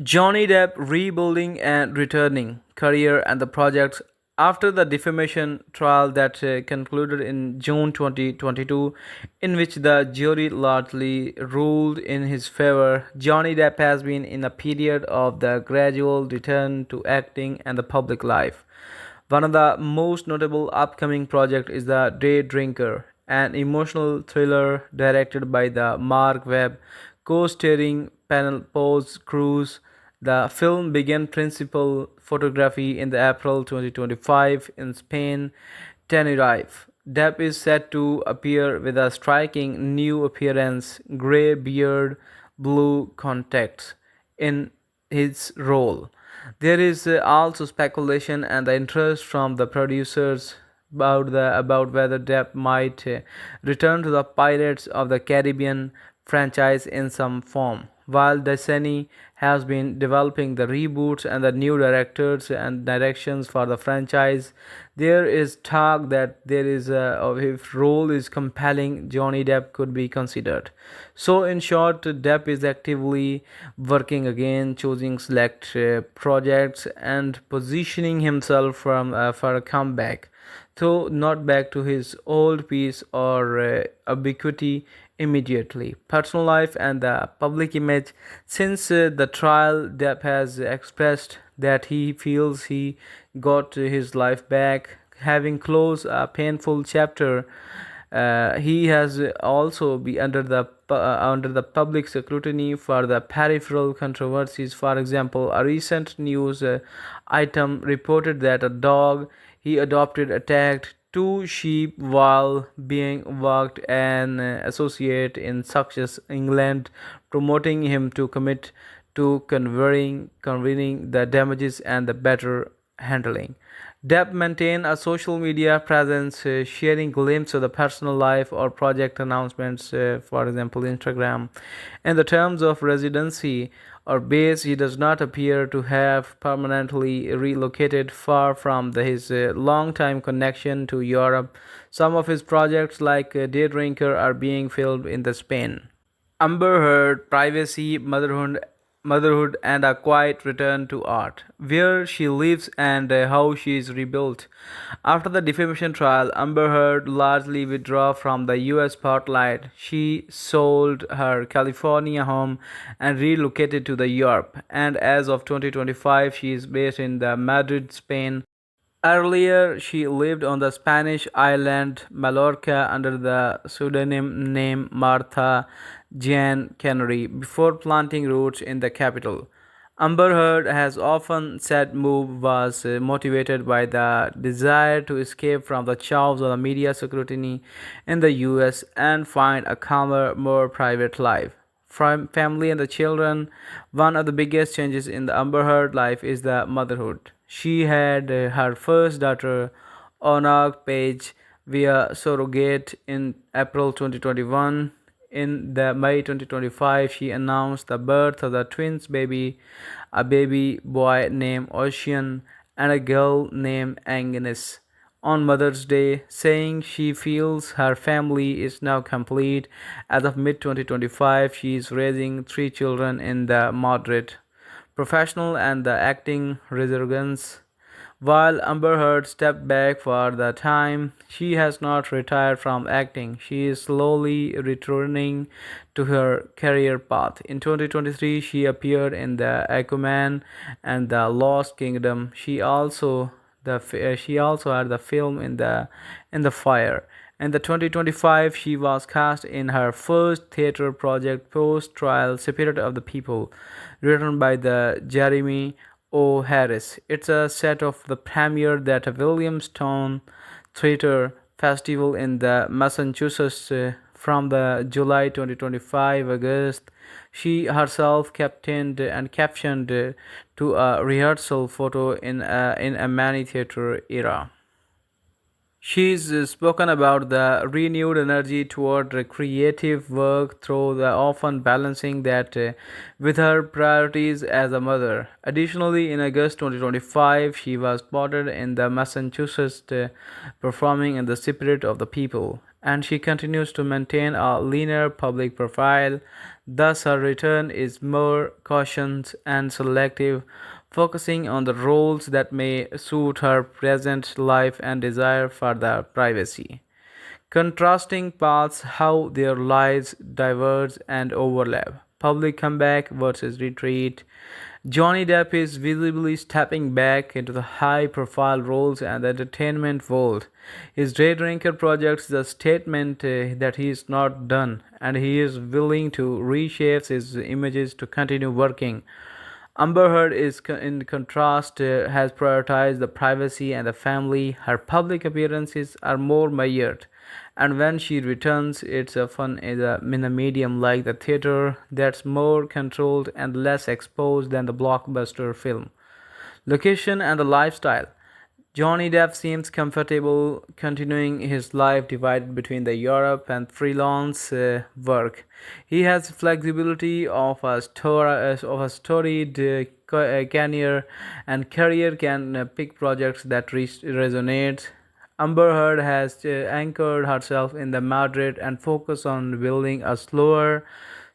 Johnny Depp rebuilding and returning career and the projects after the defamation trial that concluded in June 2022, in which the jury largely ruled in his favor. Johnny Depp has been in a period of the gradual return to acting and the public life. One of the most notable upcoming projects is The Day Drinker, an emotional thriller directed by the Mark Webb, co-starring Penelope Cruz. The film began principal photography in the April 2025 in Spain, Tenerife. Depp is set to appear with a striking new appearance, grey beard, blue contacts in his role. There is also speculation and the interest from the producers about whether Depp might return to the Pirates of the Caribbean franchise in some form. While Disney has been developing the reboots and the new directors and directions for the franchise, there is talk that there is if role is compelling, Johnny Depp could be considered. So, in short, Depp is actively working again, choosing select projects and positioning himself for a comeback, though not back to his old piece or ubiquity immediately. Personal life and the public image. Since the trial, Depp has expressed that he feels he got his life back, having closed a painful chapter. He has also be under the public scrutiny for the peripheral controversies. For example, a recent news item reported that a dog he adopted attacked two sheep while being walked, an associate in Sussex, England, promoting him to commit to convening the damages and the better handling. Depp maintained a social media presence, sharing glimpses of the personal life or project announcements, for example, Instagram. In the terms of residency or base, he does not appear to have permanently relocated far from his long-time connection to Europe. Some of his projects, like Day Drinker, are being filmed in the Spain. Amber Heard, privacy, motherhood, and a quiet return to art, where she lives and how she is rebuilt. After the defamation trial, Amber Heard largely withdrew from the U.S. spotlight. She sold her California home and relocated to the Europe. And as of 2025, she is based in the Madrid, Spain. Earlier, she lived on the Spanish island Mallorca under the pseudonym name Martha Jane Canary before planting roots in the capital. Amber Heard has often said move was motivated by the desire to escape from the chaos of the media scrutiny in the US and find a calmer, more private life. From family and the children, one of the biggest changes in the Amber Heard life is the motherhood. She had her first daughter, Onog Page, via surrogate in April 2021. In the May 2025, she announced the birth of the twins baby, a baby boy named Ocean and a girl named Agnes, on Mother's Day, saying she feels her family is now complete. As of mid 2025, she is raising three children in the moderate, professional, and the acting resurgence. While Amber Heard stepped back for the time, she has not retired from acting. She is slowly returning to her career path. In 2023, she appeared in the Aquaman and the Lost Kingdom. She also had the film in the Fire. In the 2025, she was cast in her first theater project, post-trial Spirit of the People, written by the Jeremy O. Harris. It's a set of the premiere at a Williamstown Theatre Festival in the Massachusetts from the July 2025 August. She herself captained and captioned to a rehearsal photo in a many theater era. She's spoken about the renewed energy toward creative work through the often balancing that with her priorities as a mother. Additionally, in August 2025, she was spotted in the Massachusetts performing in the Spirit of the People, and she continues to maintain a leaner public profile. Thus, her return is more cautious and selective, focusing on the roles that may suit her present life and desire for the privacy. Contrasting paths, how their lives diverge and overlap. Public comeback versus retreat. Johnny Depp is visibly stepping back into the high profile roles and the entertainment world. His Daydrinker projects the statement that he is not done and he is willing to reshape his images to continue working. Amber Heard is, in contrast, has prioritized the privacy and the family. Her public appearances are more measured, and when she returns, it's often in a medium like the theater that's more controlled and less exposed than the blockbuster film. Location and the lifestyle. Johnny Depp seems comfortable continuing his life divided between the Europe and freelance work. He has flexibility of a storied career and career can pick projects that resonate. Amber Heard has anchored herself in the moderate and focus on building a slower,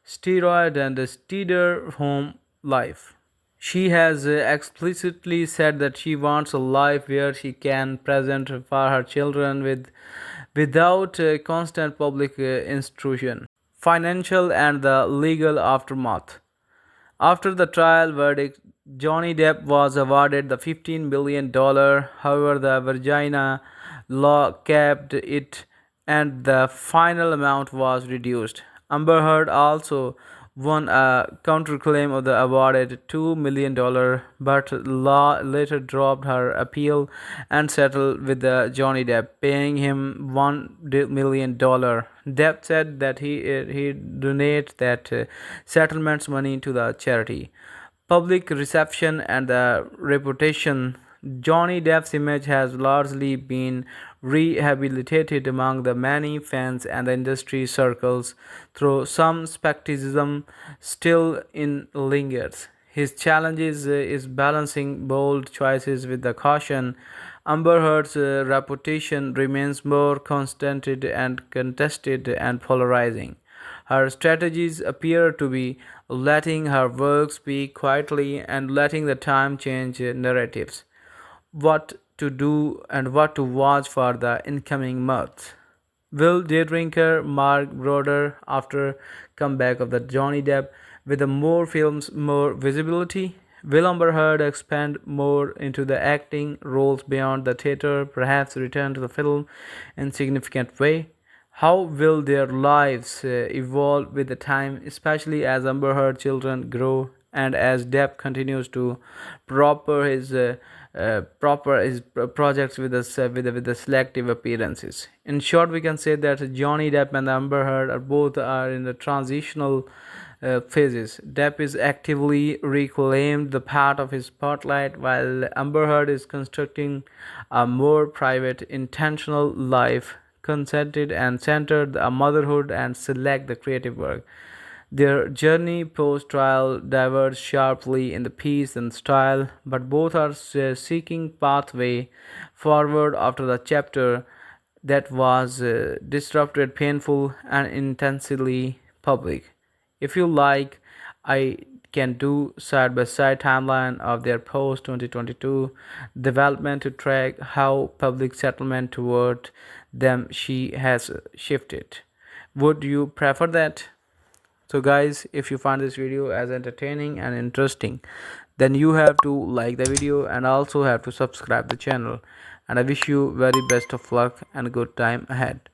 steroid and a steadier home life. She has explicitly said that she wants a life where she can present for her children without constant public intrusion. Financial and the legal aftermath. After the trial verdict, Johnny Depp was awarded the $15 billion. However, the Virginia law capped it and the final amount was reduced. Amber Heard also won a counterclaim of the awarded $2 million, but law later dropped her appeal and settled with Johnny Depp, paying him $1 million. Depp said that he donate that settlements money to the charity. Public reception and the reputation. Johnny Depp's image has largely been rehabilitated among the many fans and the industry circles, though some skepticism still lingers. His challenge is balancing bold choices with the caution. Amber Heard's reputation remains more contented and contested and polarizing. Her strategies appear to be letting her work speak quietly and letting the time change narratives. What to do and what to watch for the incoming months. Will Daydrinker mark broader after comeback of the Johnny Depp with the more films, more visibility? Will Amber Heard expand more into the acting roles beyond the theater, perhaps return to the film in significant way? How will their lives evolve with the time, especially as Amber Heard children grow and as Depp continues to proper his projects with the selective appearances. In short, we can say that Johnny Depp and Amber Heard are in the transitional phases. Depp is actively reclaimed the part of his spotlight, while Amber Heard is constructing a more private, intentional life, concentrated and centered a motherhood and select the creative work. Their journey post trial diverged sharply in the pace and style, but both are seeking pathway forward after the chapter that was disrupted, painful, and intensely public. If you like, I can do side by side timeline of their post 2022 development to track how public settlement toward them she has shifted. Would you prefer that? So guys, if you find this video as entertaining and interesting, then you have to like the video and also have to subscribe the channel. And I wish you very best of luck and good time ahead.